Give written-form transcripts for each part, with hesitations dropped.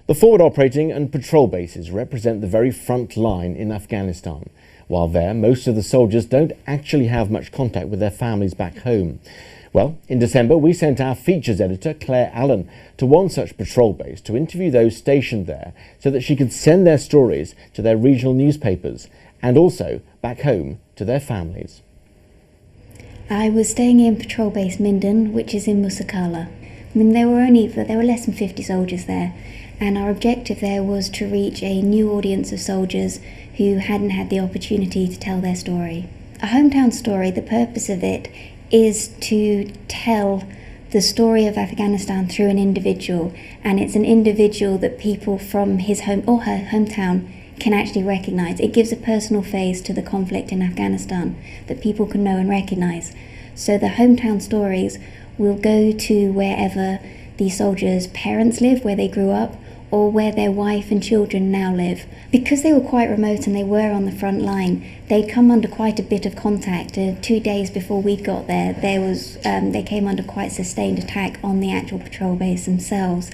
The forward operating and patrol bases represent the very front line in Afghanistan. While there, most of the soldiers don't actually have much contact with their families back home. Well, in December, we sent our features editor, Claire Allen, to one such patrol base to interview those stationed there so that she could send their stories to their regional newspapers and also back home to their families. I was staying in Patrol Base Minden, which is in Musakala. There were less than 50 soldiers there, and our objective there was to reach a new audience of soldiers who hadn't had the opportunity to tell their story. A hometown story, the purpose of it is to tell the story of Afghanistan through an individual, and it's an individual that people from his home or her hometown can actually recognise. It gives a personal face to the conflict in Afghanistan that people can know and recognise. So the hometown stories will go to wherever the soldiers' parents live, where they grew up, or where their wife and children now live. Because they were quite remote and they were on the front line, they'd come under quite a bit of contact. 2 days before we got there, they came under quite sustained attack on the actual patrol base themselves.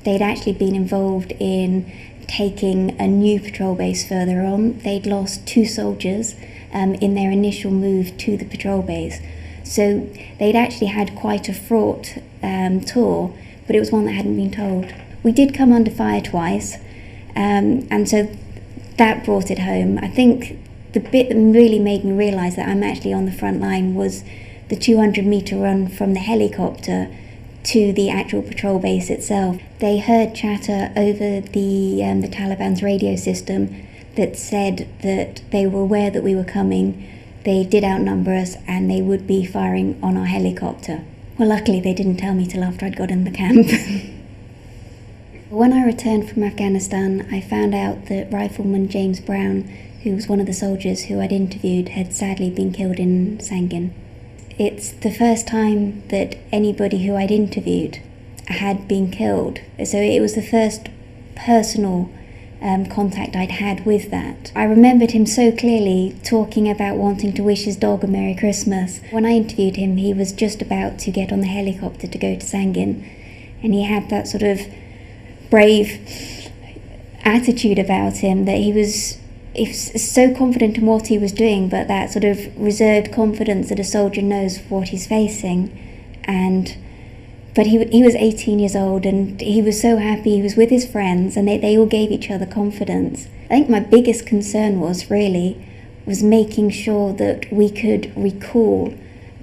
They'd actually been involved in taking a new patrol base further on. They'd lost 2 soldiers in their initial move to the patrol base. So they'd actually had quite a fraught tour, but it was one that hadn't been told. We did come under fire twice, and so that brought it home. I think the bit that really made me realise that I'm actually on the front line was the 200-metre run from the helicopter to the actual patrol base itself. They heard chatter over the Taliban's radio system that said that they were aware that we were coming, they did outnumber us, and they would be firing on our helicopter. Well, luckily they didn't tell me till after I'd got in the camp. When I returned from Afghanistan, I found out that Rifleman James Brown, who was one of the soldiers who I'd interviewed, had sadly been killed in Sangin. It's the first time that anybody who I'd interviewed had been killed, so it was the first personal contact I'd had with that. I remembered him so clearly talking about wanting to wish his dog a Merry Christmas. When I interviewed him, he was just about to get on the helicopter to go to Sangin, and he had that sort of brave attitude about him, that he was so confident in what he was doing, but that sort of reserved confidence that a soldier knows what he's facing. But he was 18 years old, and he was so happy. He was with his friends, and they all gave each other confidence. I think my biggest concern was making sure that we could recall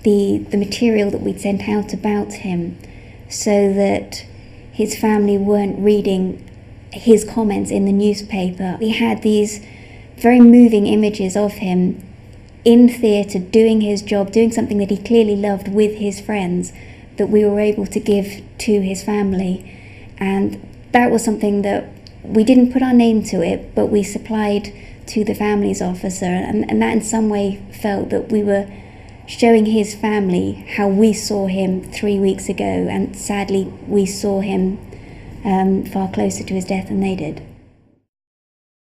the material that we'd sent out about him, so that his family weren't reading his comments in the newspaper. We had these very moving images of him in theatre doing his job, doing something that he clearly loved with his friends, that we were able to give to his family. And that was something that we didn't put our name to it, but we supplied to the family's officer, and that in some way felt that we were showing his family how we saw him 3 weeks ago, and sadly we saw him far closer to his death than they did.